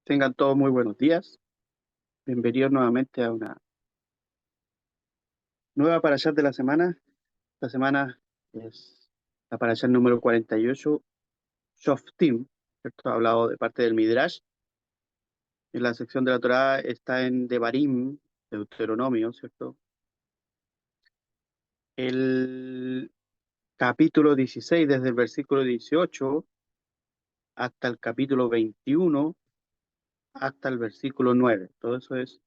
Tengan todos muy buenos días. Bienvenidos nuevamente a una nueva parashat de la semana. Esta semana es la parashat número 48, Shoftim, ¿cierto? Hablado de parte del Midrash. En la sección de la Torá está en Devarim, Deuteronomio, ¿cierto? El capítulo 16, desde el versículo 18 hasta el capítulo 21, hasta el versículo 9. Todo eso es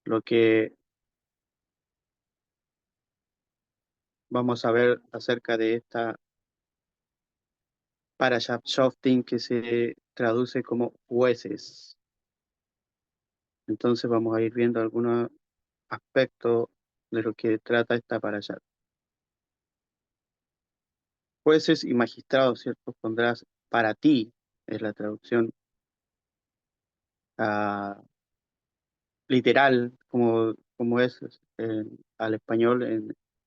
lo que vamos a ver acerca de esta Parashat Shoftim, que se traduce como jueces. Entonces vamos a ir viendo algunos aspectos de lo que trata esta Parashat. Jueces y magistrados, ¿cierto? Pondrás para ti, es la traducción ah, literal, como es al español,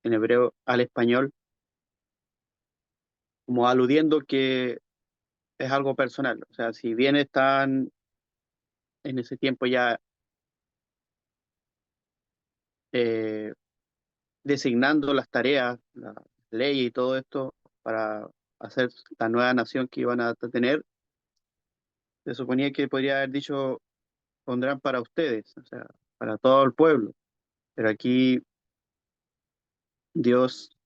en hebreo al español, como aludiendo que es algo personal. O sea, si bien están en ese tiempo ya eh, designando las tareas, la ley y todo esto para hacer la nueva nación que iban a tener, se suponía que podría haber dicho pondrán para ustedes, o sea, para todo el pueblo. Pero aquí Dios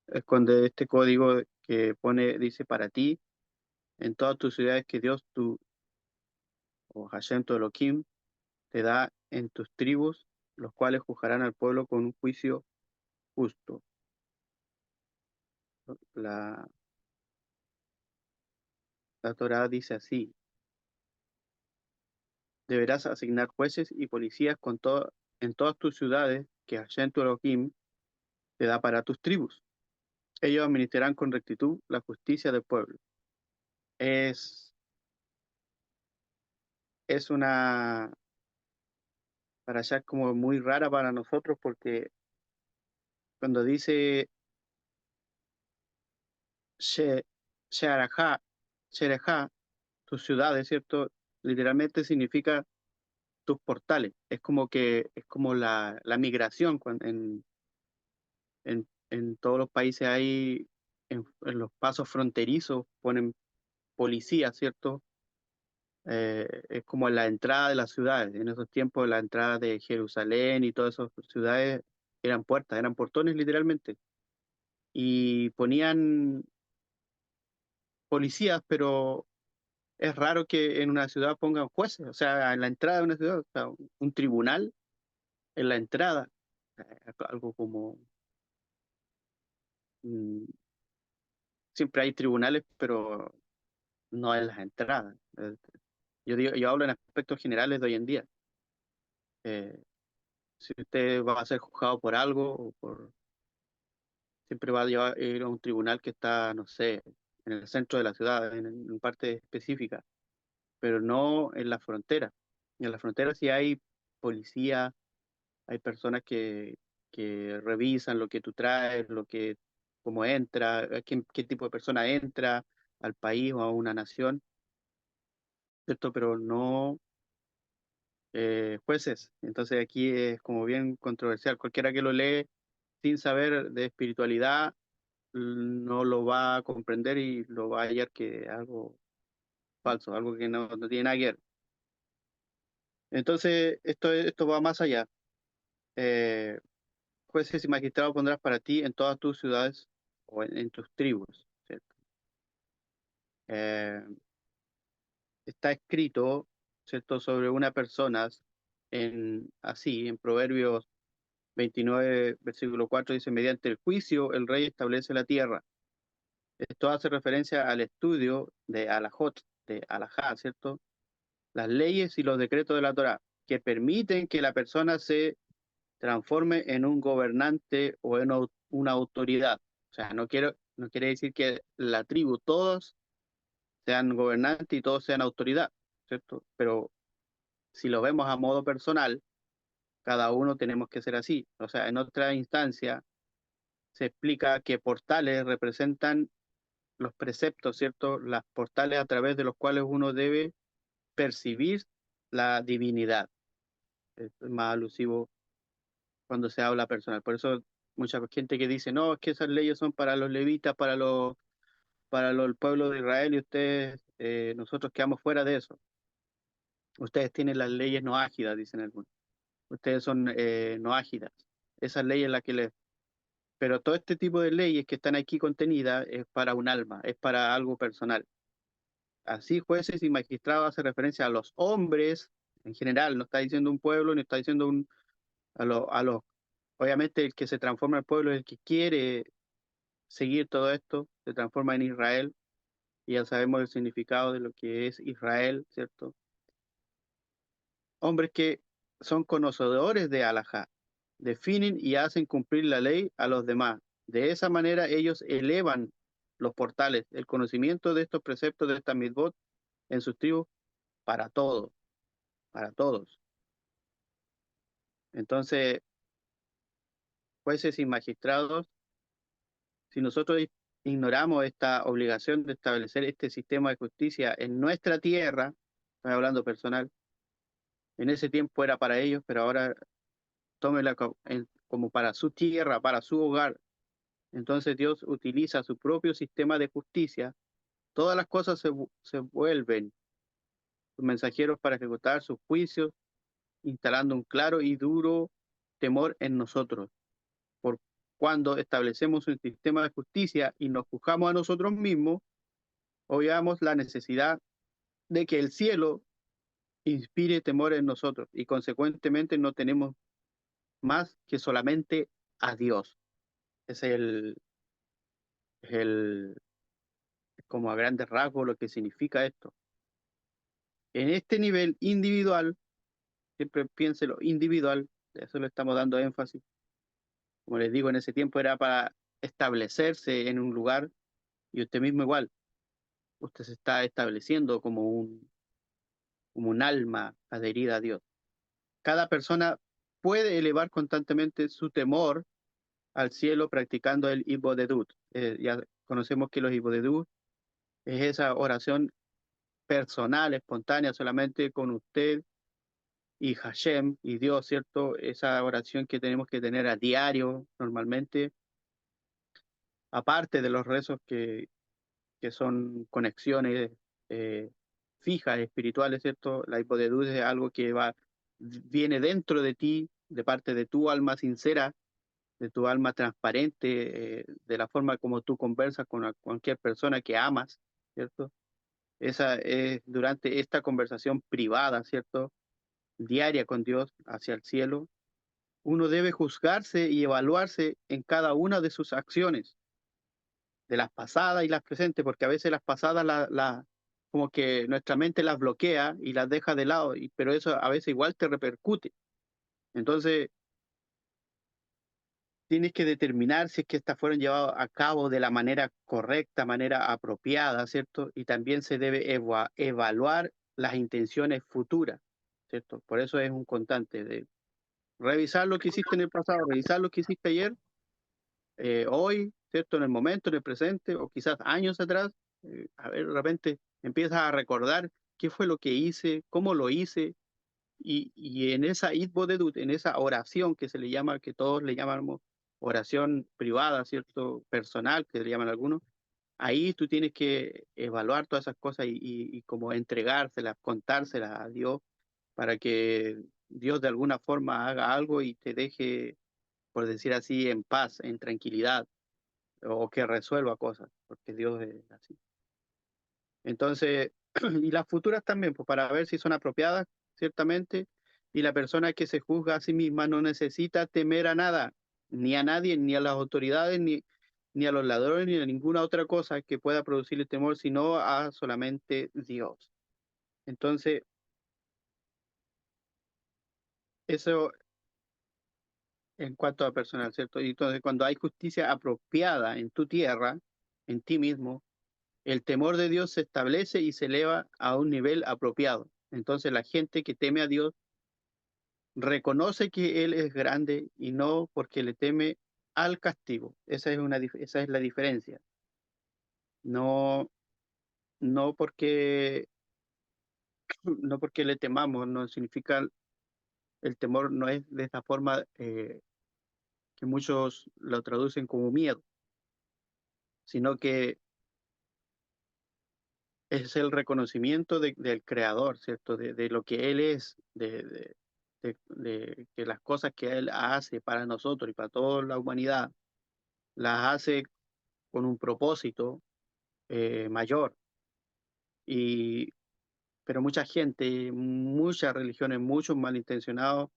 esconde este código que pone, dice para ti, en todas tus ciudades que Dios, tu, o Hashem, tu Elohim, te da en tus tribus, los cuales juzgarán al pueblo con un juicio justo. La, la Torá dice así: deberás asignar jueces y policías en todas tus ciudades que Hashem tu Elohim te da para tus tribus. Ellos administrarán con rectitud la justicia del pueblo. Es, es una para allá como muy rara para nosotros porque cuando dice She, Shearajá, Sherejá, tus ciudades, ¿cierto? Literalmente significa tus portales. Es como que es como la migración en todos los países hay, en los pasos fronterizos, ponen policía, ¿cierto? Es como la entrada de las ciudades. En esos tiempos, la entrada de Jerusalén y todas esas ciudades eran puertas, eran portones literalmente. Y ponían policías, pero es raro que en una ciudad pongan jueces, o sea, en la entrada de una ciudad, o sea, un tribunal en la entrada, algo como mm, siempre hay tribunales, pero no en las entradas. Yo hablo en aspectos generales de hoy en día. Eh, si usted va a ser juzgado por algo, siempre va a ir a un tribunal que está, no sé, en el centro de la ciudad, en parte específica, pero no en la frontera. En la frontera sí hay policía, hay personas que revisan lo que tú traes, cómo entra, qué tipo de persona entra al país o a una nación, ¿cierto? Pero no jueces. Entonces aquí es como bien controversial. Cualquiera que lo lee sin saber de espiritualidad no lo va a comprender y lo va a hallar que es algo falso, algo que no tiene nada que ver. Entonces esto va más allá. Eh, Jueces y magistrados pondrás para ti en todas tus ciudades o en tus tribus, ¿cierto? Eh, Está escrito, ¿cierto?, sobre una persona en Proverbios 29, versículo 4 dice, mediante el juicio el rey establece la tierra. Esto hace referencia al estudio de Alajot, de Alajá, ¿cierto? Las leyes y los decretos de la Torá, que permiten que la persona se transforme en un gobernante o en una autoridad. O sea, no quiere decir que la tribu, todos sean gobernantes y todos sean autoridad, ¿cierto? Pero si lo vemos a modo personal, cada uno tenemos que ser así. O sea, en otra instancia se explica que portales representan los preceptos, ¿cierto? Las portales a través de los cuales uno debe percibir la divinidad. Es más alusivo cuando se habla personal. Por eso mucha gente que dice, no, es que esas leyes son para los levitas, el pueblo de Israel y ustedes, nosotros quedamos fuera de eso. Ustedes tienen las leyes no ágidas, dicen algunos. Ustedes son no ágidas. Esas leyes las que les... Pero todo este tipo de leyes que están aquí contenidas es para un alma, es para algo personal. Así jueces y magistrados hace referencia a los hombres en general, no está diciendo un pueblo, ni está diciendo a los... Obviamente el que se transforma en pueblo es el que quiere seguir todo esto, se transforma en Israel, y ya sabemos el significado de lo que es Israel, ¿cierto? Hombres que son conocedores de Alajá, definen y hacen cumplir la ley a los demás. De esa manera ellos elevan los portales, el conocimiento de estos preceptos de esta mitzvot en sus tribus para todos, para todos. Entonces, jueces y magistrados, si nosotros ignoramos esta obligación de establecer este sistema de justicia en nuestra tierra, estoy hablando personal, en ese tiempo era para ellos, pero ahora tómela como para su tierra, para su hogar. Entonces Dios utiliza su propio sistema de justicia. Todas las cosas se vuelven sus mensajeros para ejecutar sus juicios, instalando un claro y duro temor en nosotros. Por cuando establecemos un sistema de justicia y nos juzgamos a nosotros mismos, obviamos la necesidad de que el cielo inspire temor en nosotros y consecuentemente no tenemos más que solamente a Dios. Es el, como a grandes rasgos lo que significa esto. En este nivel individual, siempre piense lo individual, eso le estamos dando énfasis. Como les digo, en ese tiempo era para establecerse en un lugar y usted mismo igual. Usted se está estableciendo como un alma adherida a Dios. Cada persona puede elevar constantemente su temor al cielo practicando el Ibodedut. Ya conocemos que los Ibodedut es esa oración personal, espontánea, solamente con usted y Hashem y Dios, ¿cierto? Esa oración que tenemos que tener a diario normalmente, aparte de los rezos que son conexiones eh, fijas, espirituales, ¿cierto? La hipodeduz es algo que viene dentro de ti, de parte de tu alma sincera, de tu alma transparente, de la forma como tú conversas con cualquier persona que amas, ¿cierto? Esa es durante esta conversación privada, ¿cierto? Diaria con Dios hacia el cielo, uno debe juzgarse y evaluarse en cada una de sus acciones, de las pasadas y las presentes, porque a veces las pasadas como que nuestra mente las bloquea y las deja de lado, pero eso a veces igual te repercute. Entonces, tienes que determinar si es que estas fueron llevadas a cabo de la manera correcta, manera apropiada, ¿cierto? Y también se debe evaluar las intenciones futuras, ¿cierto? Por eso es un constante de revisar lo que hiciste en el pasado, revisar lo que hiciste ayer, hoy, ¿cierto? En el momento, en el presente, o quizás años atrás, a ver, de repente empiezas a recordar qué fue lo que hice, cómo lo hice, y en esa itbodedut, en esa oración que se le llama, que todos le llamamos oración privada, ¿cierto? Personal, que le llaman algunos, ahí tú tienes que evaluar todas esas cosas y como entregárselas, contárselas a Dios para que Dios de alguna forma haga algo y te deje, por decir así, en paz, en tranquilidad, o que resuelva cosas, porque Dios es así. Entonces, y las futuras también, pues para ver si son apropiadas, ciertamente, y la persona que se juzga a sí misma no necesita temer a nada, ni a nadie, ni a las autoridades, ni a los ladrones, ni a ninguna otra cosa que pueda producirle temor, sino a solamente Dios. Entonces, eso en cuanto a personal, ¿cierto? Y entonces, cuando hay justicia apropiada en tu tierra, en ti mismo, el temor de Dios se establece y se eleva a un nivel apropiado. Entonces la gente que teme a Dios reconoce que Él es grande y no porque le teme al castigo. Esa es la diferencia. No, no porque no porque le temamos, no significa, el temor no es de esta forma que muchos lo traducen como miedo, sino que es el reconocimiento del creador, ¿cierto? De lo que Él es, de que las cosas que Él hace para nosotros y para toda la humanidad, las hace con un propósito mayor. Y, pero mucha gente, muchas religiones, muchos malintencionados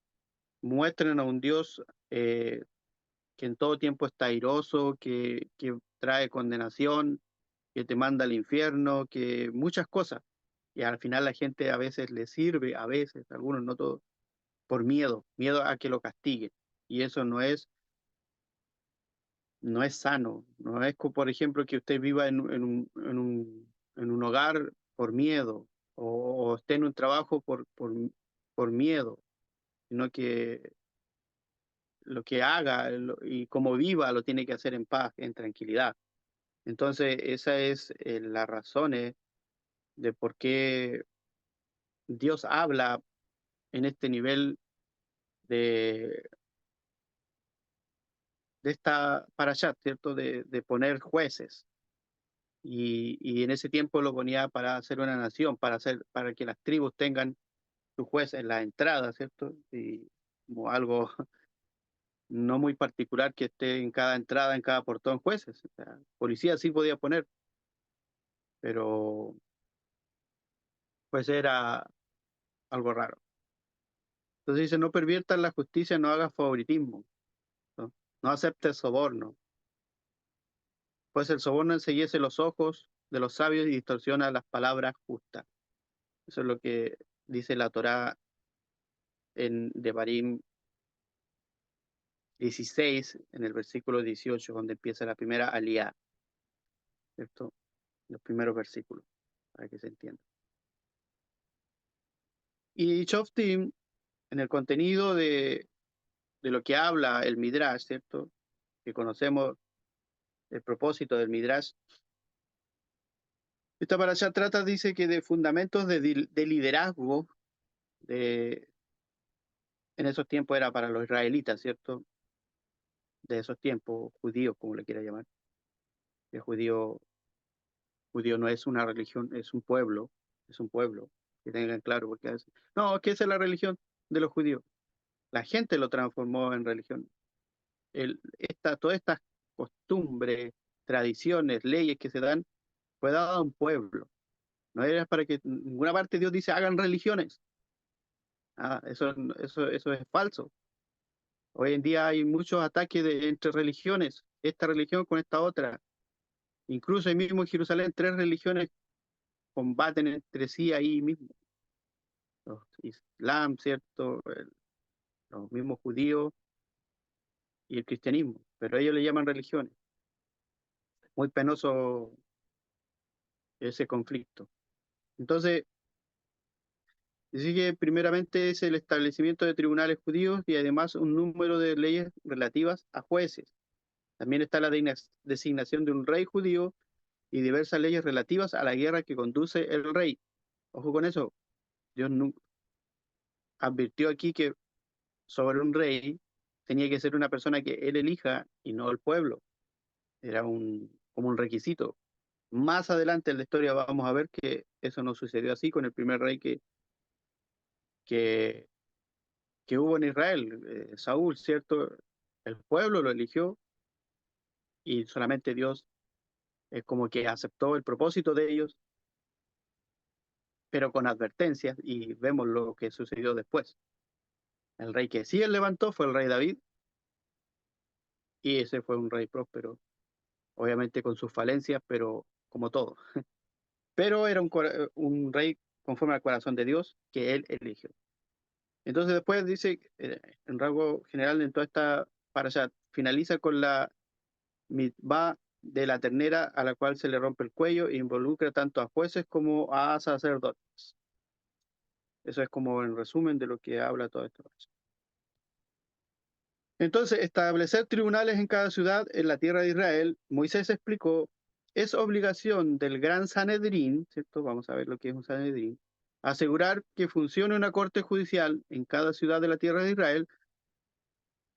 muestran a un Dios que en todo tiempo está airoso, que trae condenación, que te manda al infierno, que muchas cosas. Y al final la gente a veces le sirve, a veces, algunos no todos, por miedo, miedo a que lo castiguen. Y eso no es sano. No es, por ejemplo, que usted viva en un hogar por miedo o esté en un trabajo por miedo, sino que lo que haga y como viva lo tiene que hacer en paz, en tranquilidad. Entonces, esa es la razón de por qué Dios habla en este nivel de, de esta parashat, ¿cierto? De poner jueces. Y en ese tiempo lo ponía para hacer una nación, para que las tribus tengan su juez en la entrada, ¿cierto? Y como algo no muy particular que esté en cada entrada, en cada portón jueces. O sea, policía sí podía poner, pero pues era algo raro. Entonces dice, no perviertas la justicia, no hagas favoritismo, ¿no? No aceptes soborno, pues el soborno enceguece los ojos de los sabios y distorsiona las palabras justas. Eso es lo que dice la Torá en Devarim 16, en el versículo 18, donde empieza la primera aliyá, ¿cierto? Los primeros versículos, para que se entienda. Y Shoftim, en el contenido de lo que habla el Midrash, ¿cierto? Que conocemos el propósito del Midrash. Esta parasha trata, dice que de fundamentos de liderazgo, en esos tiempos era para los israelitas, ¿cierto? De esos tiempos, judíos, como le quiera llamar. El judío no es una religión, es un pueblo, que tengan claro, porque a veces, no, ¿qué es la religión de los judíos? La gente lo transformó en religión. Todas estas costumbres, tradiciones, leyes que se dan, fue dado a un pueblo. No era para que en ninguna parte Dios dice hagan religiones. Eso es falso. Hoy en día hay muchos ataques entre religiones, esta religión con esta otra. Incluso ahí mismo en Jerusalén, tres religiones combaten entre sí ahí mismo. Los Islam, ¿cierto? Los mismos judíos y el cristianismo. Pero ellos le llaman religiones. Muy penoso ese conflicto. Entonces, dice que primeramente es el establecimiento de tribunales judíos y además un número de leyes relativas a jueces. También está la designación de un rey judío y diversas leyes relativas a la guerra que conduce el rey. Ojo con eso, Dios advirtió aquí que sobre un rey tenía que ser una persona que él elija y no el pueblo. Era como un requisito. Más adelante en la historia vamos a ver que eso no sucedió así con el primer rey que, que hubo en Israel, Saúl, ¿cierto? El pueblo lo eligió y solamente Dios es como que aceptó el propósito de ellos, pero con advertencias, y vemos lo que sucedió después. El rey que sí él levantó fue el rey David, y ese fue un rey próspero, obviamente con sus falencias, pero como todo. Pero era un rey conforme al corazón de Dios que él eligió. Entonces después dice, en rasgo general, en toda esta parashat, finaliza con la mitzvah de la ternera a la cual se le rompe el cuello e involucra tanto a jueces como a sacerdotes. Eso es como en resumen de lo que habla todo esto. Entonces, establecer tribunales en cada ciudad en la tierra de Israel, Moisés explicó, es obligación del gran Sanedrín, ¿cierto? Vamos a ver lo que es un Sanedrín, Asegurar que funcione una corte judicial en cada ciudad de la tierra de Israel,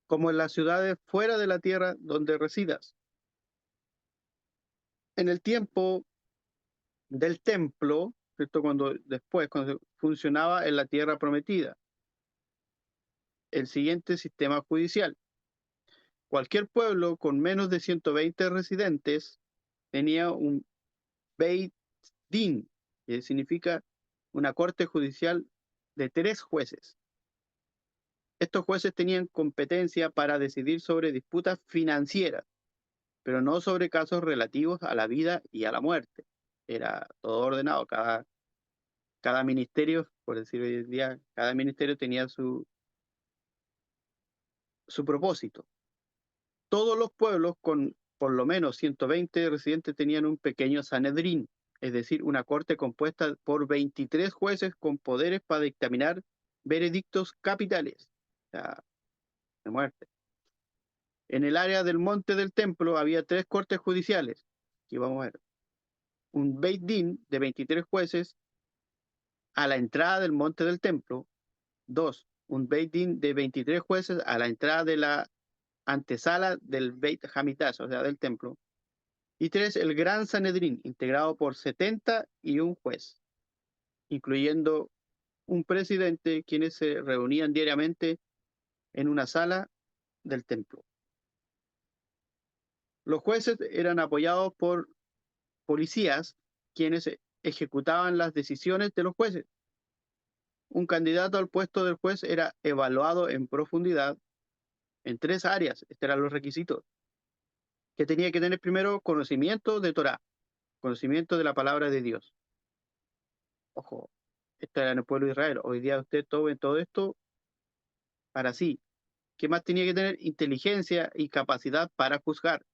como en las ciudades fuera de la tierra donde residas. En el tiempo del templo, ¿cierto? Cuando funcionaba en la tierra prometida, el siguiente sistema judicial. Cualquier pueblo con menos de 120 residentes tenía un Beit Din, que significa una corte judicial de 3 jueces. Estos jueces tenían competencia para decidir sobre disputas financieras, pero no sobre casos relativos a la vida y a la muerte. Era todo ordenado, cada ministerio, por decir hoy en día, cada ministerio tenía su propósito. Todos los pueblos con por lo menos 120 residentes tenían un pequeño Sanedrín, es decir, una corte compuesta por 23 jueces con poderes para dictaminar veredictos capitales, o sea, de muerte. En el área del monte del templo había 3 cortes judiciales. Aquí vamos a ver. Un Beit Din de 23 jueces a la entrada del monte del templo. 2. Un Beit Din de 23 jueces a la entrada de la antesala del Beit Hamidash, o sea, del templo. Y 3. El Gran Sanedrín, integrado por 71 jueces, incluyendo un presidente, quienes se reunían diariamente en una sala del templo. Los jueces eran apoyados por policías, quienes ejecutaban las decisiones de los jueces. Un candidato al puesto del juez era evaluado en profundidad en 3 áreas. Estos eran los requisitos. Que tenía que tener primero conocimiento de Torah, conocimiento de la palabra de Dios. Ojo, esto era en el pueblo de Israel. Hoy día usted tome todo esto para sí. ¿Qué más tenía que tener? Inteligencia y capacidad para juzgar.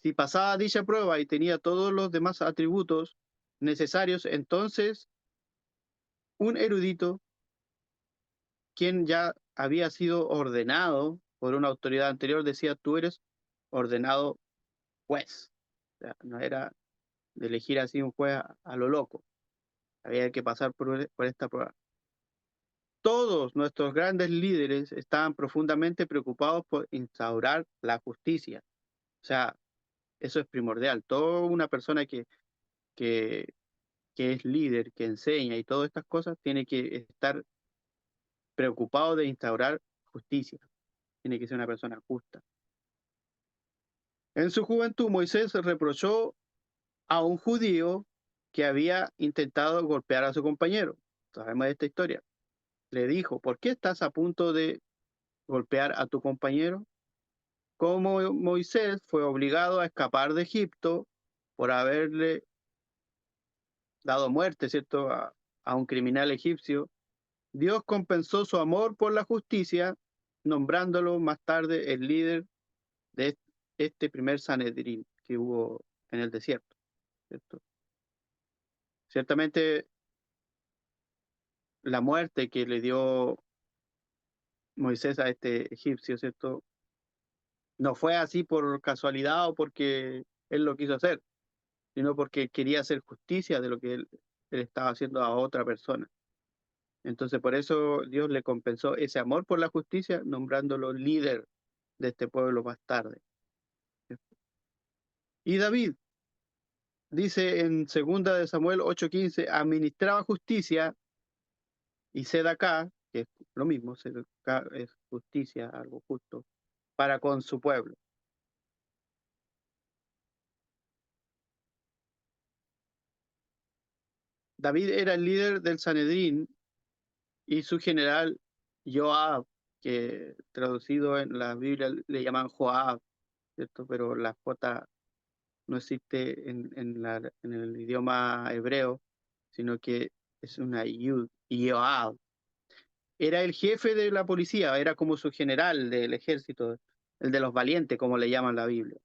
Si pasaba dicha prueba y tenía todos los demás atributos necesarios, entonces un erudito, quien ya había sido ordenado por una autoridad anterior, decía: tú eres ordenado juez. O sea, no era de elegir así un juez a lo loco. Había que pasar por esta prueba. Todos nuestros grandes líderes estaban profundamente preocupados por instaurar la justicia. O sea, eso es primordial. Toda una persona que, que es líder, que enseña y todas estas cosas, tiene que estar preocupado de instaurar justicia. Tiene que ser una persona justa. En su juventud, Moisés reprochó a un judío que había intentado golpear a su compañero. Sabemos de esta historia. Le dijo: ¿por qué estás a punto de golpear a tu compañero? Como Moisés fue obligado a escapar de Egipto por haberle dado muerte, ¿cierto?, a un criminal egipcio, Dios compensó su amor por la justicia, nombrándolo más tarde el líder de este primer Sanedrín que hubo en el desierto, ¿cierto? Ciertamente la muerte que le dio Moisés a este egipcio, ¿cierto?, no fue así por casualidad o porque él lo quiso hacer, sino porque quería hacer justicia de lo que él estaba haciendo a otra persona. Entonces, por eso Dios le compensó ese amor por la justicia, nombrándolo líder de este pueblo más tarde. Y David dice en 2 de Samuel 8:15, administraba justicia, y sedacá, que es lo mismo, sedacá es justicia, algo justo, para con su pueblo. David era el líder del Sanedrín y su general Joab, que traducido en la Biblia le llaman Joab, ¿cierto? Pero la J no existe en el idioma hebreo, sino que es una yud, Joab. Era el jefe de la policía, era como su general del ejército, el de los valientes, como le llaman la Biblia,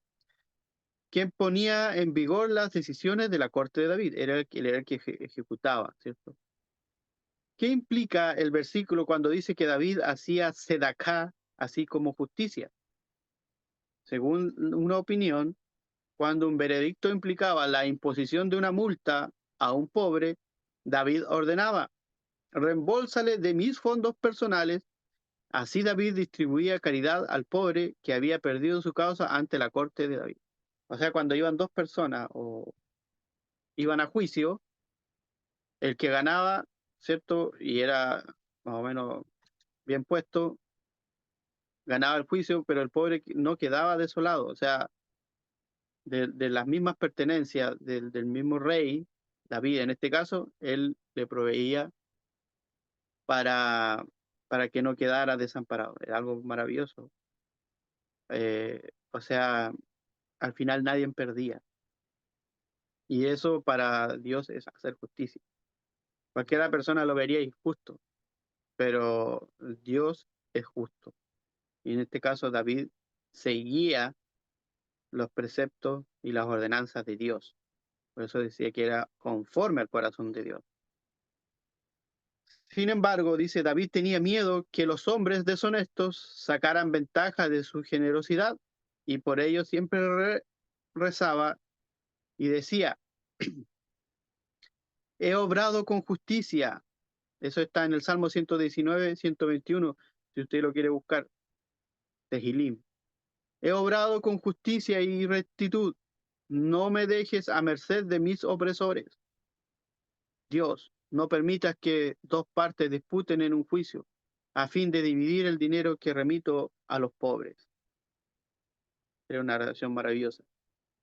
quien ponía en vigor las decisiones de la corte de David, era el que ejecutaba, ¿cierto? ¿Qué implica el versículo cuando dice que David hacía sedacá, así como justicia? Según una opinión, cuando un veredicto implicaba la imposición de una multa a un pobre, David ordenaba: reembolsale de mis fondos personales. Así David distribuía caridad al pobre que había perdido su causa ante la corte de David. O sea, cuando iban dos personas o iban a juicio, el que ganaba, ¿cierto? Y era más o menos bien puesto, ganaba el juicio, pero el pobre no quedaba desolado. O sea, de las mismas pertenencias del mismo rey, David en este caso, él le proveía para, para que no quedara desamparado. Era algo maravilloso. O sea, al final nadie perdía. Y eso para Dios es hacer justicia. Cualquiera persona lo vería injusto, pero Dios es justo. Y en este caso David seguía los preceptos y las ordenanzas de Dios. Por eso decía que era conforme al corazón de Dios. Sin embargo, dice, David tenía miedo que los hombres deshonestos sacaran ventaja de su generosidad y por ello siempre rezaba y decía, he obrado con justicia. Eso está en el Salmo 119, 121, si usted lo quiere buscar, Tehilim. He obrado con justicia y rectitud. No me dejes a merced de mis opresores. Dios, no permitas que dos partes disputen en un juicio, a fin de dividir el dinero que remito a los pobres. Era una relación maravillosa.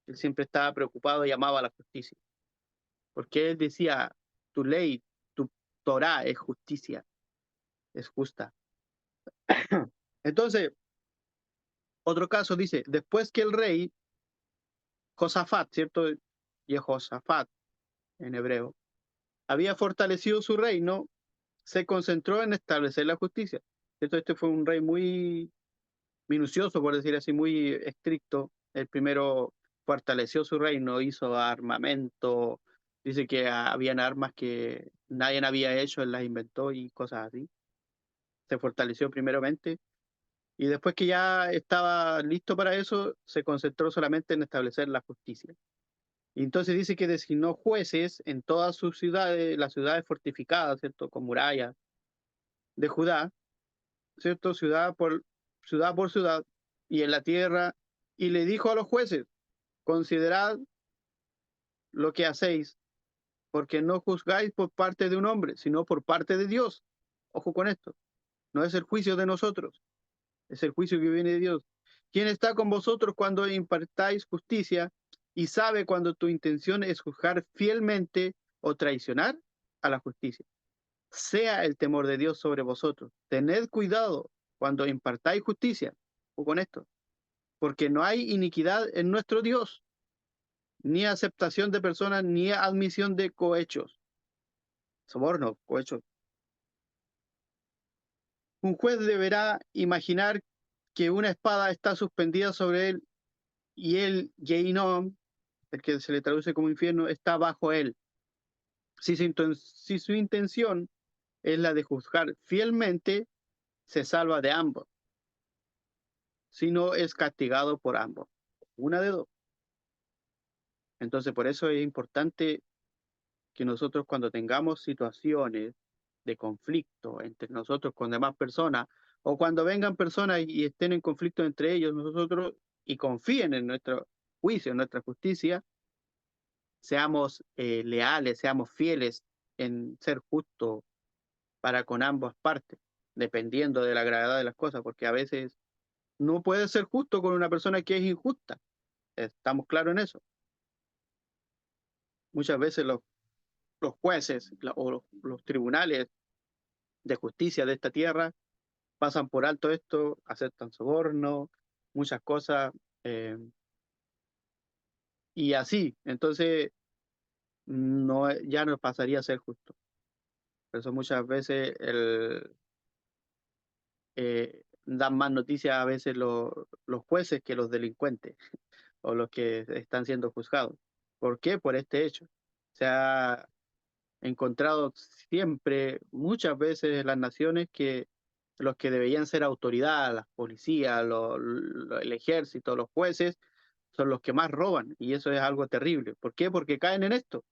Él siempre estaba preocupado y amaba la justicia, porque él decía, tu ley, tu Torah es justicia, es justa. Entonces, otro caso dice, después que el rey Josafat, ¿cierto? Jehosafat en hebreo, había fortalecido su reino, se concentró en establecer la justicia. ¿Cierto? Este fue un rey muy minucioso, por decir así, muy estricto. El primero fortaleció su reino, hizo armamento, dice que habían armas que nadie había hecho, él las inventó y cosas así. Se fortaleció primeramente y después que ya estaba listo para eso, se concentró solamente en establecer la justicia. Y entonces dice que designó jueces en todas sus ciudades, las ciudades fortificadas, ¿cierto? Con murallas de Judá, ¿cierto? Ciudad por ciudad, y en la tierra, y le dijo a los jueces, considerad lo que hacéis, porque no juzgáis por parte de un hombre, sino por parte de Dios. Ojo con esto, no es el juicio de nosotros, es el juicio que viene de Dios. ¿Quién está con vosotros cuando impartáis justicia y sabe cuando tu intención es juzgar fielmente o traicionar a la justicia? Sea el temor de Dios sobre vosotros. Tened cuidado cuando impartáis justicia. O con esto, porque no hay iniquidad en nuestro Dios, ni aceptación de personas, ni admisión de cohechos. Soborno, cohechos. Un juez deberá imaginar que una espada está suspendida sobre él y el Geinom, el que se le traduce como infierno, está bajo él. Si su intención es la de juzgar fielmente, se salva de ambos. Si no, es castigado por ambos. Una de dos. Entonces, por eso es importante que nosotros cuando tengamos situaciones de conflicto entre nosotros con demás personas, o cuando vengan personas y estén en conflicto entre ellos, nosotros, y confíen en nuestro juicio, en nuestra justicia, seamos leales, seamos fieles en ser justos para con ambas partes, dependiendo de la gravedad de las cosas, porque a veces no puede ser justo con una persona que es injusta. Estamos claros en eso. Muchas veces los jueces o los tribunales de justicia de esta tierra pasan por alto esto, aceptan soborno, muchas cosas, eh, y así. Entonces, no, ya no pasaría a ser justo. Por eso muchas veces dan más noticias a veces los jueces que los delincuentes o los que están siendo juzgados. ¿Por qué? Por este hecho. Se ha encontrado siempre, muchas veces en las naciones, que los que deberían ser autoridad, las policías, el ejército, los jueces, son los que más roban, y eso es algo terrible. ¿Por qué? Porque caen en esto.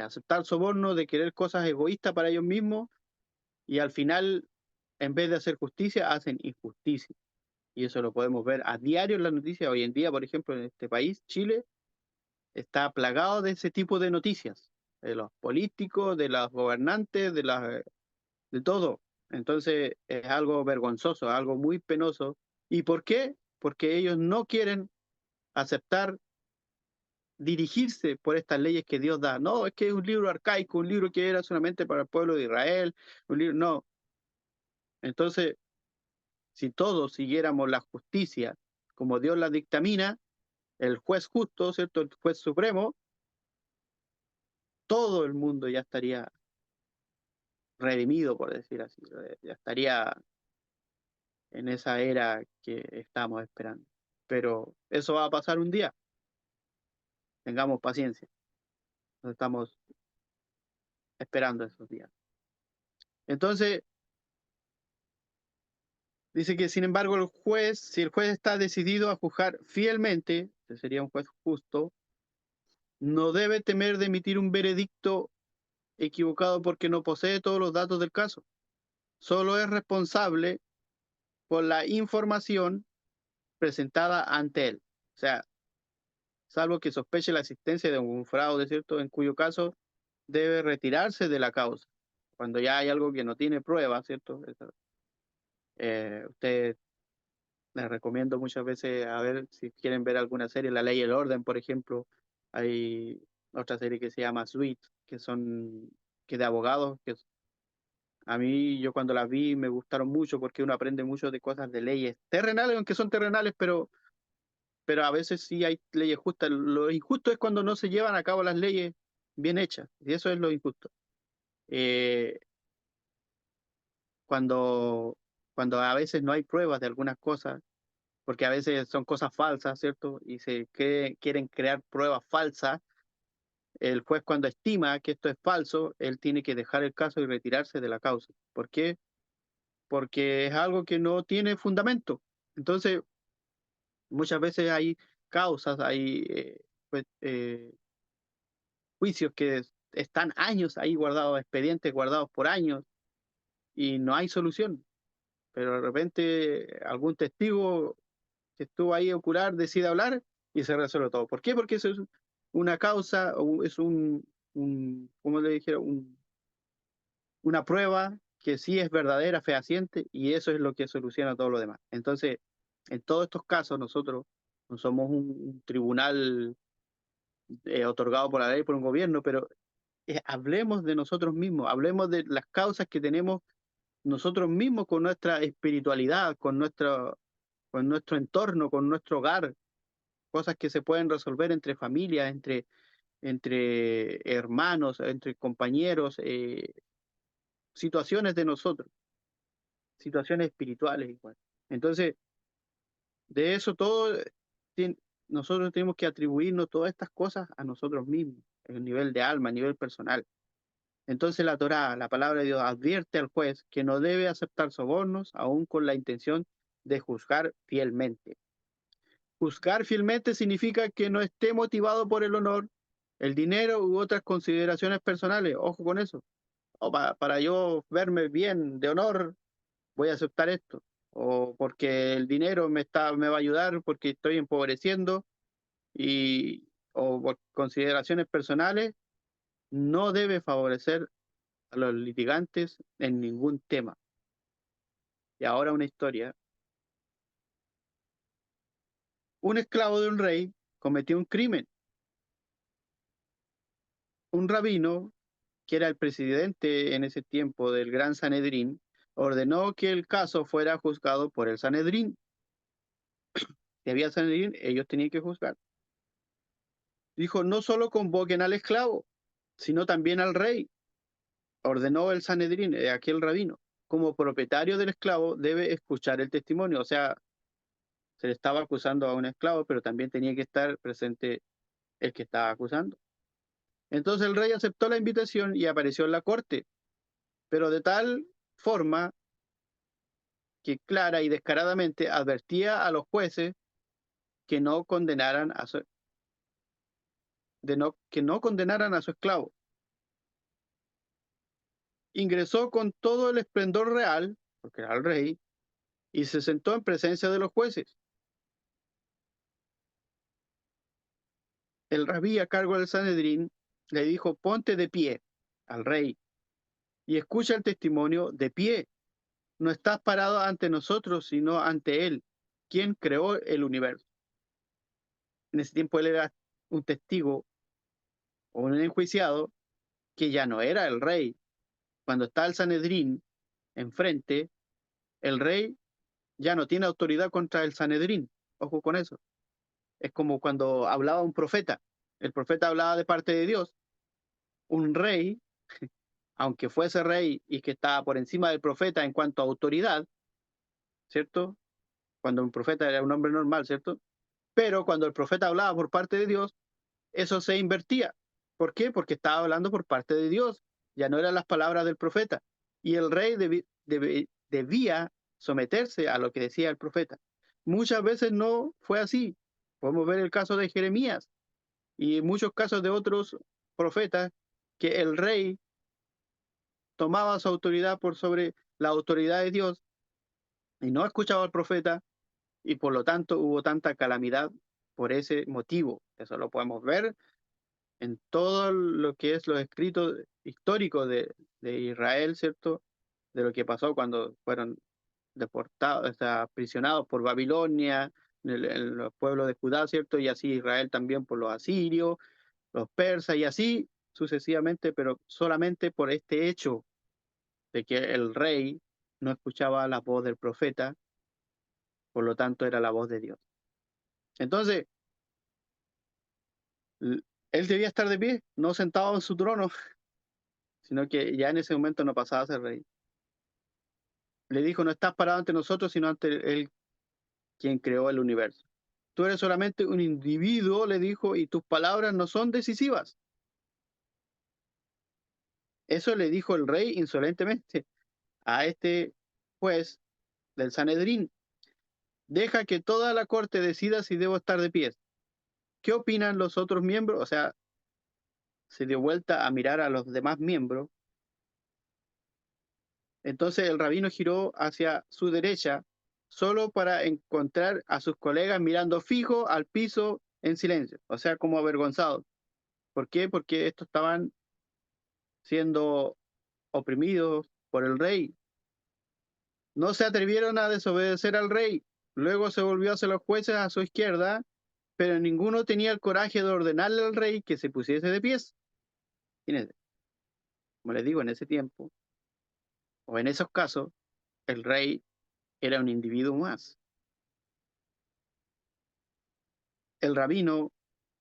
de aceptar soborno, de querer cosas egoístas para ellos mismos, y al final, en vez de hacer justicia, hacen injusticia. Y eso lo podemos ver a diario en las noticias. Hoy en día, por ejemplo, en este país, Chile, está plagado de ese tipo de noticias, de los políticos, de los gobernantes, de todo. Entonces es algo vergonzoso, algo muy penoso. ¿Y por qué? Porque ellos no quieren aceptar dirigirse por estas leyes que Dios da. No, es que es un libro arcaico, un libro que era solamente para el pueblo de Israel, un libro, no. Entonces, si todos siguiéramos la justicia como Dios la dictamina, el juez justo, ¿cierto? El juez supremo, todo el mundo ya estaría redimido, por decir así, ya estaría en esa era que estamos esperando. Pero eso va a pasar un día, tengamos paciencia, no estamos esperando esos días. Entonces, dice que sin embargo el juez, si el juez está decidido a juzgar fielmente, que sería un juez justo, no debe temer de emitir un veredicto equivocado porque no posee todos los datos del caso. Solo es responsable por la información presentada ante él. O sea, salvo que sospeche la existencia de un fraude, ¿cierto? En cuyo caso debe retirarse de la causa. Cuando ya hay algo que no tiene prueba, ¿cierto? Usted les recomiendo muchas veces, a ver si quieren ver alguna serie, La Ley y el Orden, por ejemplo. Hay otra serie que se llama Sweet, que de abogados, a mí yo cuando las vi me gustaron mucho porque uno aprende mucho de cosas de leyes terrenales, aunque son terrenales, pero a veces sí hay leyes justas. Lo injusto es cuando no se llevan a cabo las leyes bien hechas, y eso es lo injusto. Eh, cuando, cuando a veces no hay pruebas de algunas cosas, porque a veces son cosas falsas, ¿cierto? Y quieren crear pruebas falsas. El juez cuando estima que esto es falso, él tiene que dejar el caso y retirarse de la causa. ¿Por qué? Porque es algo que no tiene fundamento. Entonces, muchas veces hay causas, hay pues, juicios que están años ahí guardados, expedientes guardados por años y no hay solución. Pero de repente algún testigo que estuvo ahí ocular decide hablar y se resuelve todo. ¿Por qué? Porque eso es una causa, o es ¿cómo le dijera? Una prueba que sí es verdadera, fehaciente, y eso es lo que soluciona todo lo demás. Entonces, en todos estos casos, nosotros no somos un tribunal otorgado por la ley, por un gobierno, pero hablemos de nosotros mismos, hablemos de las causas que tenemos nosotros mismos con nuestra espiritualidad, con nuestro entorno, con nuestro hogar, cosas que se pueden resolver entre familias, entre hermanos, entre compañeros, situaciones de nosotros, situaciones espirituales igual. Entonces, de eso todo, tien- nosotros tenemos que atribuirnos todas estas cosas a nosotros mismos, a nivel de alma, a nivel personal. Entonces la Torá, la palabra de Dios, advierte al juez que no debe aceptar sobornos, aun con la intención de juzgar fielmente. Juzgar fielmente significa que no esté motivado por el honor, el dinero u otras consideraciones personales. Ojo con eso. O para yo verme bien de honor, voy a aceptar esto. O porque el dinero me va a ayudar porque estoy empobreciendo o por consideraciones personales, no debe favorecer a los litigantes en ningún tema. Y ahora una historia. Un esclavo de un rey cometió un crimen. Un rabino, que era el presidente en ese tiempo del Gran Sanedrín, ordenó que el caso fuera juzgado por el Sanedrín. Si había Sanedrín, ellos tenían que juzgar. Dijo, no solo convoquen al esclavo, sino también al rey. Ordenó el Sanedrín, aquel rabino. Como propietario del esclavo, debe escuchar el testimonio. O sea, se le estaba acusando a un esclavo, pero también tenía que estar presente el que estaba acusando. Entonces el rey aceptó la invitación y apareció en la corte, pero de tal forma que clara y descaradamente advertía a los jueces que no condenaran a su, que no condenaran a su esclavo. ingresó con todo el esplendor real, porque era el rey, y se sentó en presencia de los jueces. El rabí a cargo del Sanedrín le dijo: ponte de pie al rey y escucha el testimonio de pie. No estás parado ante nosotros, sino ante él, quien creó el universo. En ese tiempo él era un testigo o un enjuiciado que ya no era el rey. Cuando está el Sanedrín enfrente, el rey ya no tiene autoridad contra el Sanedrín. Ojo con eso. Es como cuando hablaba un profeta. El profeta hablaba de parte de Dios. Un rey, aunque fuese rey y que estaba por encima del profeta en cuanto a autoridad, ¿cierto? Cuando un profeta era un hombre normal, ¿cierto? Pero cuando el profeta hablaba por parte de Dios, eso se invertía. ¿Por qué? Porque estaba hablando por parte de Dios. Ya no eran las palabras del profeta. Y el rey debía someterse a lo que decía el profeta. Muchas veces no fue así. Podemos ver el caso de Jeremías y muchos casos de otros profetas que el rey tomaba su autoridad por sobre la autoridad de Dios y no escuchaba al profeta, y por lo tanto hubo tanta calamidad por ese motivo. Eso lo podemos ver en todo lo que es los escritos históricos de Israel, ¿cierto? De lo que pasó cuando fueron deportados, o sea, aprisionados por Babilonia, en los pueblos de Judá, ¿cierto? Y así Israel también por los asirios, los persas y así sucesivamente, pero solamente por este hecho de que el rey no escuchaba la voz del profeta, por lo tanto era la voz de Dios. Entonces, él debía estar de pie, no sentado en su trono, sino que ya en ese momento no pasaba a ser rey. Le dijo: no estás parado ante nosotros, sino ante él, quien creó el universo. Tú eres solamente un individuo, le dijo, y tus palabras no son decisivas. Eso le dijo el rey insolentemente a este juez del Sanedrín. Deja que toda la corte decida si debo estar de pie. ¿Qué opinan los otros miembros? O sea, se dio vuelta a mirar a los demás miembros. Entonces el rabino giró hacia su derecha solo para encontrar a sus colegas mirando fijo al piso en silencio, o sea, como avergonzados. ¿Por qué? Porque estos estaban siendo oprimidos por el rey. No se atrevieron a desobedecer al rey. Luego se volvió hacia los jueces a su izquierda, pero ninguno tenía el coraje de ordenarle al rey que se pusiese de pies. Fíjense, como les digo, en ese tiempo, o en esos casos, el rey era un individuo más. El rabino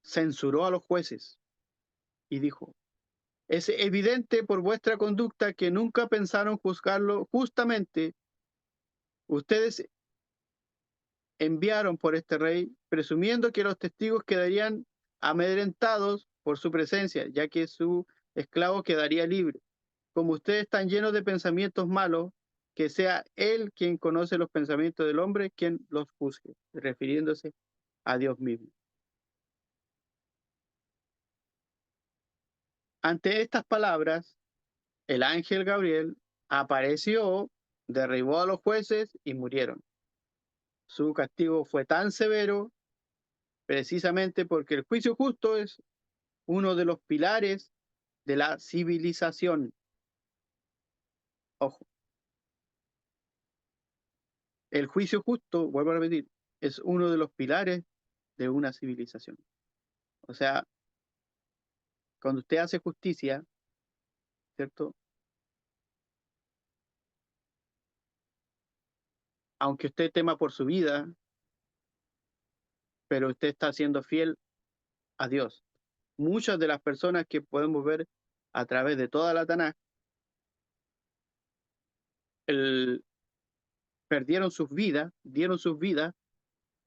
censuró a los jueces y dijo: es evidente por vuestra conducta que nunca pensaron juzgarlo justamente. Ustedes enviaron por este rey, presumiendo que los testigos quedarían amedrentados por su presencia, ya que su esclavo quedaría libre. Como ustedes están llenos de pensamientos malos, que sea él quien conoce los pensamientos del hombre, quien los juzgue, refiriéndose a Dios mismo. Ante estas palabras, el ángel Gabriel apareció, derribó a los jueces y murieron. Su castigo fue tan severo precisamente porque el juicio justo es uno de los pilares de la civilización. Ojo, el juicio justo, vuelvo a repetir, es uno de los pilares de una civilización. O sea, cuando usted hace justicia, ¿cierto? Aunque usted tema por su vida, pero usted está siendo fiel a Dios. Muchas de las personas que podemos ver a través de toda la Tanaj perdieron sus vidas, dieron sus vidas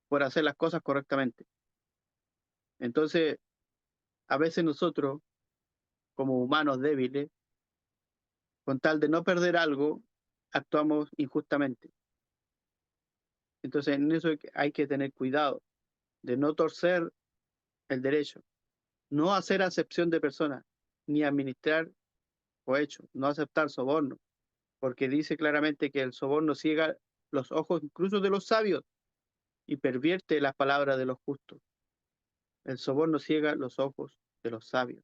por hacer las cosas correctamente. Entonces, a veces nosotros, como humanos débiles, con tal de no perder algo, actuamos injustamente. Entonces, en eso hay que tener cuidado, de no torcer el derecho, no hacer acepción de personas, ni administrar cohecho, no aceptar soborno, porque dice claramente que el soborno ciega los ojos incluso de los sabios y pervierte las palabras de los justos. El soborno ciega los ojos de los sabios.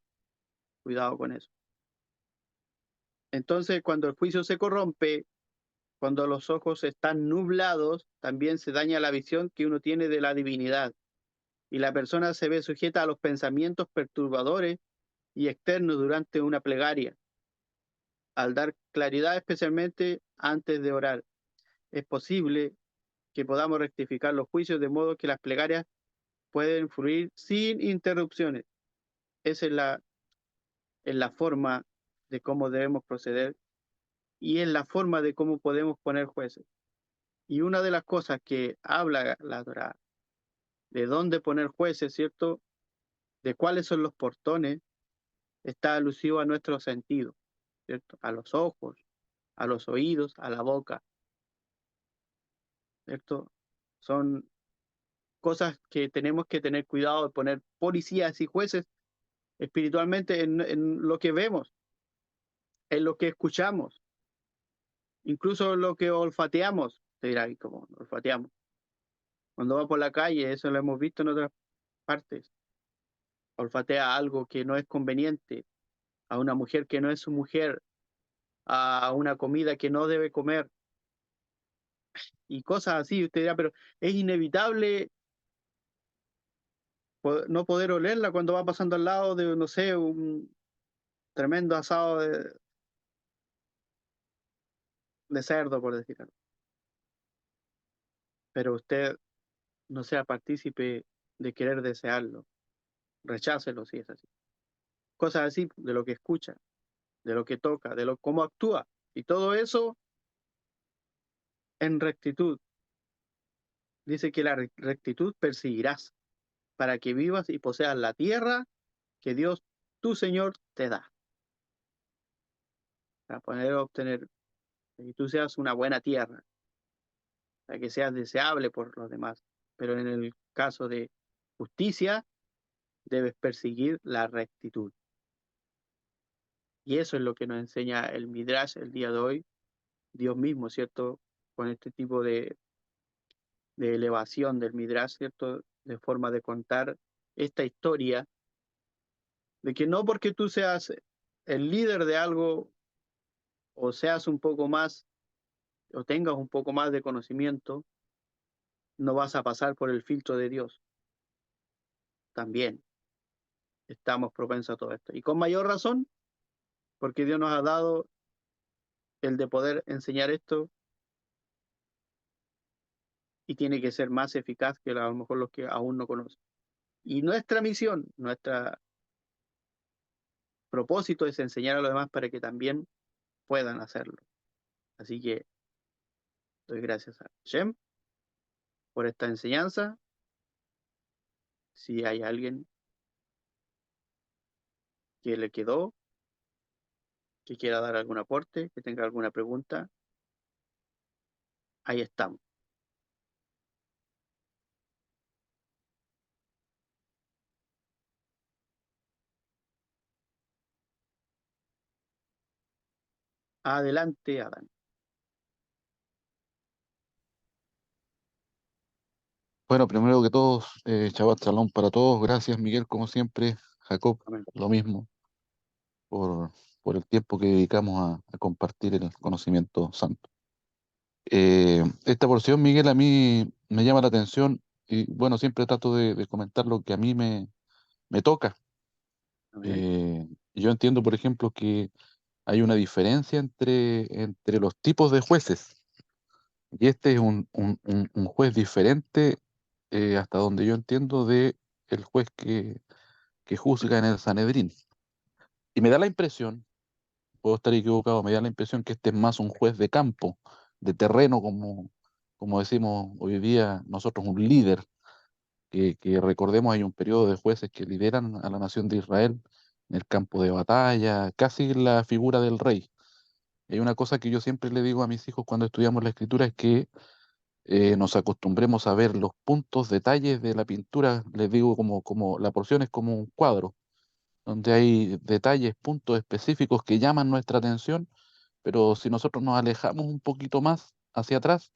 Cuidado con eso. Entonces, cuando el juicio se corrompe, cuando los ojos están nublados, también se daña la visión que uno tiene de la divinidad. Y la persona se ve sujeta a los pensamientos perturbadores y externos durante una plegaria, al dar claridad especialmente antes de orar. Es posible que podamos rectificar los juicios de modo que las plegarias pueden fluir sin interrupciones. Esa es la forma de cómo debemos proceder y es la forma de cómo podemos poner jueces. Y una de las cosas que habla la Torá, de dónde poner jueces, ¿cierto? De cuáles son los portones, está alusivo a nuestros sentidos, ¿cierto? A los ojos, a los oídos, a la boca, ¿cierto? Son cosas que tenemos que tener cuidado de poner policías y jueces espiritualmente en lo que vemos, en lo que escuchamos, incluso en lo que olfateamos, te dirá, ¿y cómo olfateamos? Cuando va por la calle, eso lo hemos visto en otras partes, olfatea algo que no es conveniente, a una mujer que no es su mujer, a una comida que no debe comer y cosas así. Usted dirá, pero es inevitable no poder olerla cuando va pasando al lado de, no sé, un tremendo asado de cerdo, por decir algo. Pero usted no sea partícipe de querer desearlo, rechácelo si es así. Cosas así de lo que escucha, de lo que toca, de lo cómo actúa. Y todo eso en rectitud. Dice que la rectitud perseguirás para que vivas y poseas la tierra que Dios, tu Señor, te da. Para poder obtener, que tú seas una buena tierra, para que seas deseable por los demás. Pero en el caso de justicia, debes perseguir la rectitud. Y eso es lo que nos enseña el Midrash el día de hoy, Dios mismo, ¿cierto? Con este tipo de elevación del Midrash, ¿cierto? De forma de contar esta historia, de que no porque tú seas el líder de algo o seas un poco más o tengas un poco más de conocimiento, no vas a pasar por el filtro de Dios. También estamos propensos a todo esto. Y con mayor razón, porque Dios nos ha dado el de poder enseñar esto y tiene que ser más eficaz que a lo mejor los que aún no conocen. Y nuestra misión, nuestro propósito es enseñar a los demás para que también puedan hacerlo. Así que doy gracias a Shem por esta enseñanza. Si hay alguien que le quedó, que quiera dar algún aporte, que tenga alguna pregunta, ahí estamos. Adelante, Adán. Bueno, primero que todo, Shabbat Shalom para todos. Gracias, Miguel, como siempre. Jacob, Amén. lo mismo, por, por el tiempo que dedicamos a compartir el conocimiento santo. Esta porción, Miguel, a mí me llama la atención y, bueno, siempre trato de comentar lo que a mí me toca. Amén. Eh, yo entiendo, por ejemplo, que hay una diferencia entre los tipos de jueces. Y este es un juez diferente, hasta donde yo entiendo, de el juez que juzga en el Sanedrín. Y me da la impresión, puedo estar equivocado, me da la impresión que este es más un juez de campo, de terreno, como decimos hoy día nosotros, un líder, que recordemos hay un periodo de jueces que lideran a la nación de Israel en el campo de batalla, casi la figura del rey. Hay una cosa que yo siempre le digo a mis hijos cuando estudiamos la escritura, es que nos acostumbremos a ver los puntos, detalles de la pintura, les digo como la porción es como un cuadro. donde hay detalles, puntos específicos que llaman nuestra atención, pero si nosotros nos alejamos un poquito más hacia atrás,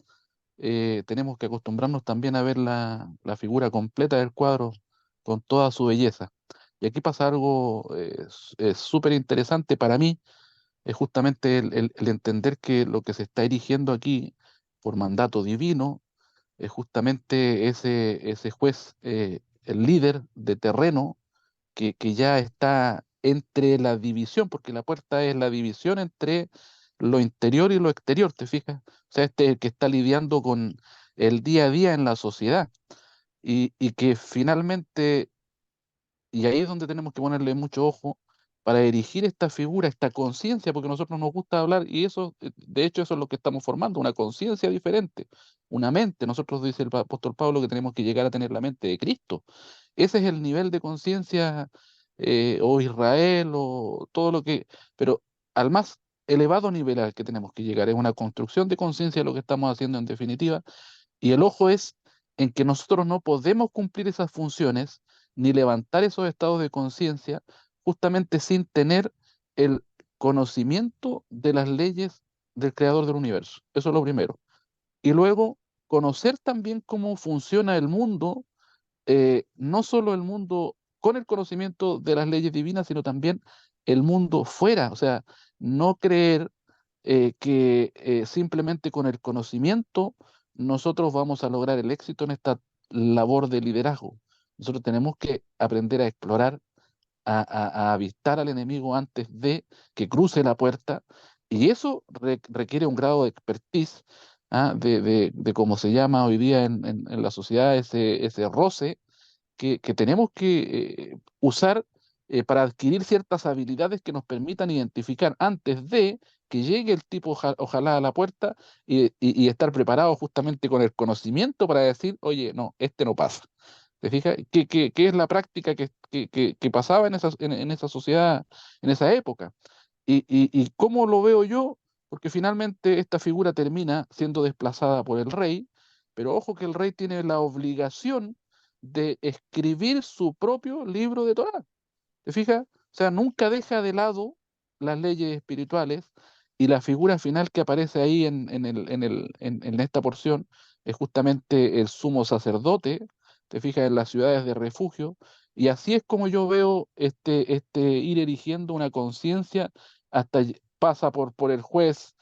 tenemos que acostumbrarnos también a ver la figura completa del cuadro con toda su belleza. Y aquí pasa algo súper interesante para mí, es justamente el entender que lo que se está erigiendo aquí por mandato divino es justamente ese juez, el líder de terreno que ya está entre la división, porque la puerta es la división entre lo interior y lo exterior, ¿te fijas? O sea, este es el que está lidiando con el día a día en la sociedad y que finalmente, y ahí es donde tenemos que ponerle mucho ojo para erigir esta figura, esta conciencia, porque a nosotros nos gusta hablar y eso, de hecho, eso es lo que estamos formando, una conciencia diferente, una mente. Nosotros, dice el apóstol Pablo, que tenemos que llegar a tener la mente de Cristo. Ese es el nivel de conciencia, o Israel, o todo lo que, pero al más elevado nivel al que tenemos que llegar, es una construcción de conciencia de lo que estamos haciendo en definitiva, y el ojo es en que nosotros no podemos cumplir esas funciones ni levantar esos estados de conciencia justamente sin tener el conocimiento de las leyes del creador del universo. Eso es lo primero. Y luego, conocer también cómo funciona el mundo, no solo el mundo con el conocimiento de las leyes divinas, sino también el mundo fuera. O sea, no creer que simplemente con el conocimiento nosotros vamos a lograr el éxito en esta labor de liderazgo. Nosotros tenemos que aprender a explorar, a avistar al enemigo antes de que cruce la puerta, y eso requiere un grado de expertise, de cómo se llama hoy día en la sociedad ese roce que tenemos que usar para adquirir ciertas habilidades que nos permitan identificar antes de que llegue el tipo, ojalá a la puerta, y estar preparado justamente con el conocimiento para decir, oye, no, este no pasa. ¿Te fijas? ¿Qué es la práctica que pasaba en esa sociedad, en esa época? ¿Y cómo lo veo yo? Porque finalmente esta figura termina siendo desplazada por el rey, pero ojo que el rey tiene la obligación de escribir su propio libro de Torá. ¿Te fijas? O sea, nunca deja de lado las leyes espirituales, y la figura final que aparece ahí en esta porción es justamente el sumo sacerdote. Te fijas en las ciudades de refugio, y así es como yo veo este ir erigiendo una conciencia hasta pasa por el juez,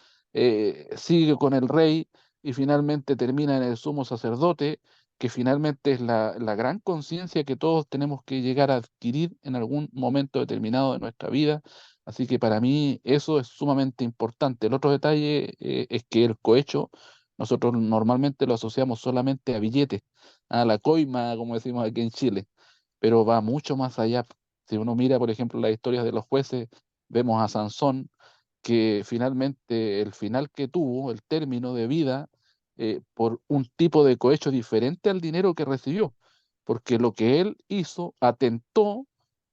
sigue con el rey y finalmente termina en el sumo sacerdote, que finalmente es la gran conciencia que todos tenemos que llegar a adquirir en algún momento determinado de nuestra vida. Así que para mí eso es sumamente importante. El otro detalle es que el cohecho nosotros normalmente lo asociamos solamente a billetes, a la coima, como decimos aquí en Chile, pero va mucho más allá. Si uno mira, por ejemplo, las historias de los jueces, vemos a Sansón, que finalmente el final que tuvo, el término de vida, por un tipo de cohecho diferente al dinero que recibió, porque lo que él hizo atentó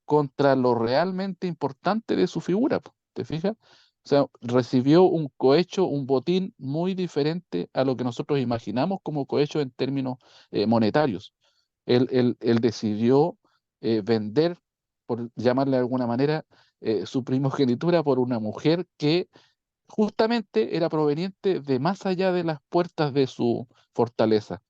contra lo realmente importante de su figura, po, ¿te fijas? O sea, recibió un cohecho, un botín muy diferente a lo que nosotros imaginamos como cohecho en términos monetarios. Él decidió vender, por llamarle de alguna manera, su primogenitura por una mujer que justamente era proveniente de más allá de las puertas de su fortaleza.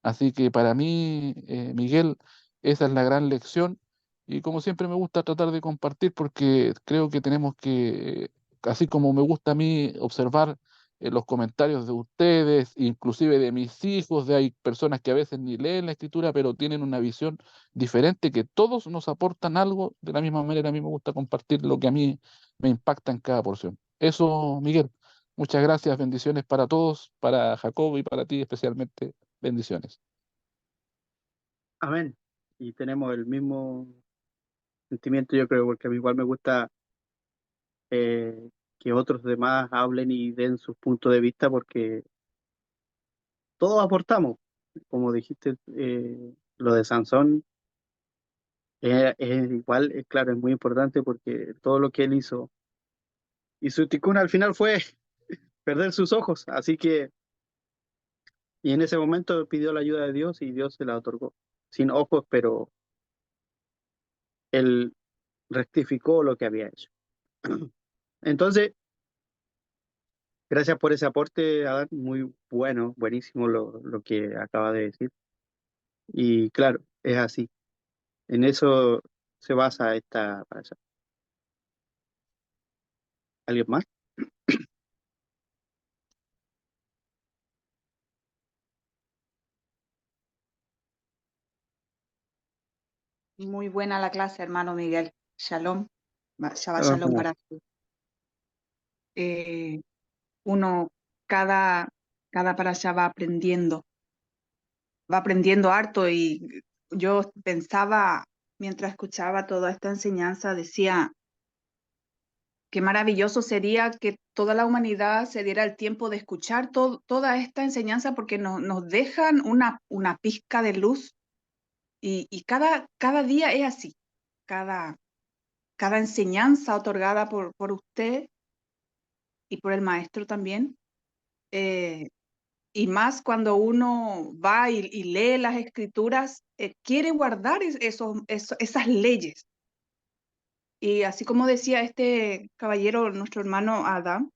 Así que para mí, Miguel, esa es la gran lección, y como siempre me gusta tratar de compartir porque creo que tenemos que, así como me gusta a mí observar los comentarios de ustedes, inclusive de mis hijos, de hay personas que a veces ni leen la escritura, pero tienen una visión diferente, que todos nos aportan algo. De la misma manera a mí me gusta compartir lo que a mí me impacta en cada porción. Eso, Miguel, muchas gracias, bendiciones para todos, para Jacobo y para ti especialmente. Bendiciones. Amén. Y tenemos el mismo sentimiento, yo creo, porque a mí igual me gusta que otros demás hablen y den sus puntos de vista, porque todos aportamos. Como dijiste, lo de Sansón es igual, es claro, es muy importante porque todo lo que él hizo y su ticún al final fue perder sus ojos, así que, y en ese momento pidió la ayuda de Dios y Dios se la otorgó, sin ojos, pero él rectificó lo que había hecho. Entonces, gracias por ese aporte, Adán, muy bueno, buenísimo lo que acaba de decir. Y claro, es así. En eso se basa esta parasha. ¿Alguien más? Muy buena la clase, hermano Miguel. Shalom. Shabbat Ah, shalom para ti. Uno, cada parasha va aprendiendo harto y yo pensaba, mientras escuchaba toda esta enseñanza, decía, qué maravilloso sería que toda la humanidad se diera el tiempo de escuchar toda esta enseñanza porque nos dejan una pizca de luz y cada día es así. Cada enseñanza otorgada por usted y por el maestro también, y más cuando uno va y lee las escrituras, quiere guardar esas leyes. Y así como decía este caballero, nuestro hermano Adam,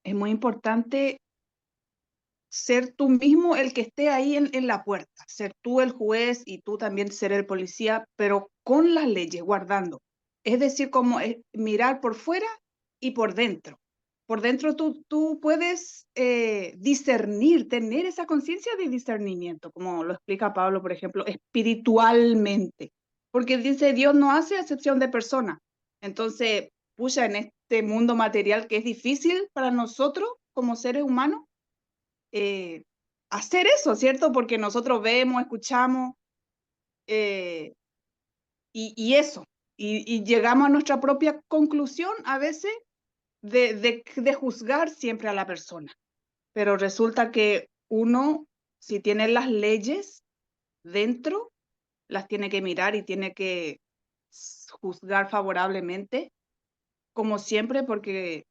es muy importante ser tú mismo el que esté ahí en la puerta, ser tú el juez y tú también ser el policía, pero con las leyes, guardando. Es decir, como mirar por fuera y por dentro. Por dentro tú puedes discernir, tener esa conciencia de discernimiento, como lo explica Pablo, por ejemplo, espiritualmente. Porque dice, Dios no hace acepción de personas. Entonces, pucha, en este mundo material que es difícil para nosotros como seres humanos, hacer eso, ¿cierto? Porque nosotros vemos, escuchamos eh, y eso, y llegamos a nuestra propia conclusión a veces de juzgar siempre a la persona. Pero resulta que uno, si tiene las leyes dentro, las tiene que mirar y tiene que juzgar favorablemente, como siempre, porque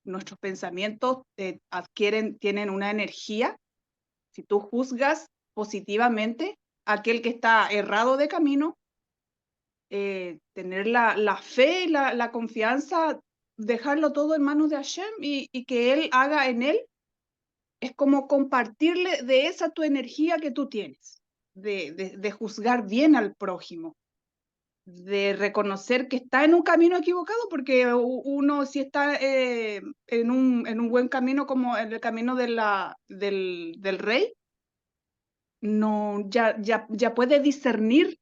nuestros pensamientos tienen una energía. Si tú juzgas positivamente a aquel que está errado de camino, tener la fe, la confianza, dejarlo todo en manos de Hashem y que Él haga en él, es como compartirle de esa tu energía que tú tienes, de juzgar bien al prójimo, de reconocer que está en un camino equivocado, porque uno si está en un buen camino como en el camino del rey, no, ya puede discernir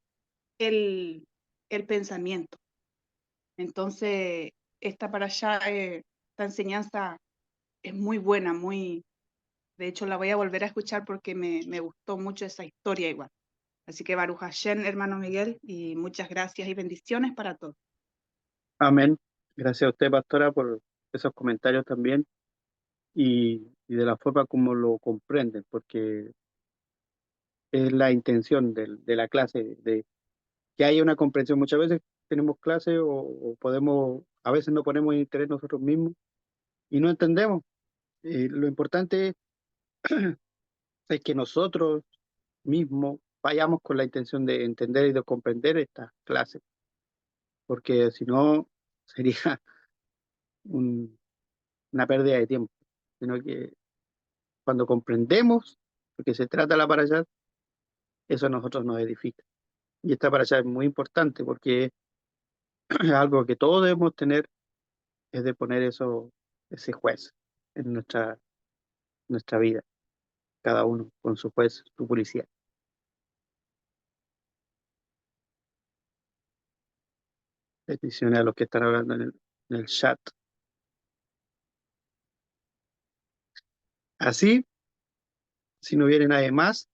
el pensamiento. Entonces, esta para allá, esta enseñanza es muy buena, de hecho la voy a volver a escuchar porque me gustó mucho esa historia igual. Así que Baruch Hashem, hermano Miguel, y muchas gracias y bendiciones para todos. Amén. Gracias a usted, pastora, por esos comentarios también y de la forma como lo comprenden, porque es la intención de la clase, de que haya una comprensión. Muchas veces tenemos clase o podemos, a veces no ponemos interés nosotros mismos y no entendemos. Lo importante es que nosotros mismos vayamos con la intención de entender y de comprender esta clase, porque si no sería un- una pérdida de tiempo, sino que cuando comprendemos lo que se trata la parasha, eso a nosotros nos edifica. Y esta parasha es muy importante porque es algo que todos debemos tener, es de poner ese juez en nuestra vida, cada uno con su juez, su policía. Peticiones a los que están hablando en el chat. Así, si no viene nadie más,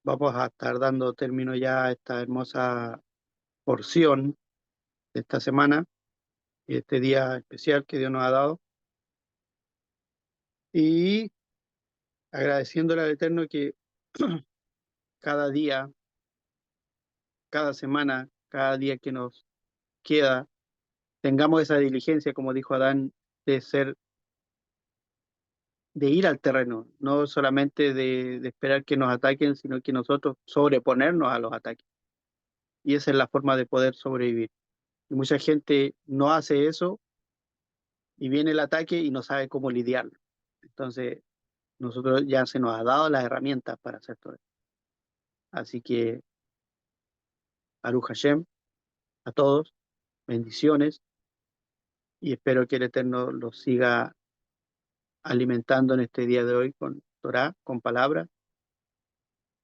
vamos a estar dando término ya a esta hermosa porción de esta semana y este día especial que Dios nos ha dado. Y agradeciéndole al Eterno que cada día, cada semana, cada día que nos queda, tengamos esa diligencia, como dijo Adán, de ser, de ir al terreno, no solamente de esperar que nos ataquen, sino que nosotros sobreponernos a los ataques. Y esa es la forma de poder sobrevivir. Y mucha gente no hace eso y viene el ataque y no sabe cómo lidiarlo. Entonces, nosotros ya se nos ha dado las herramientas para hacer todo eso. Así que, Baruch Hashem, a todos, bendiciones, y espero que el Eterno los siga alimentando en este día de hoy con Torah, con palabra,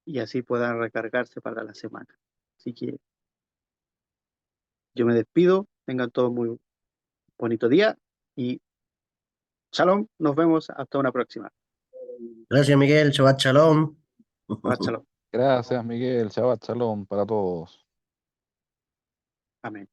y así puedan recargarse para la semana. Así que yo me despido, tengan todos muy bonito día y shalom, nos vemos hasta una próxima. Gracias, Miguel. Shabbat Shalom. Shalom. Gracias, Miguel. Shabbat Shalom para todos. Amén.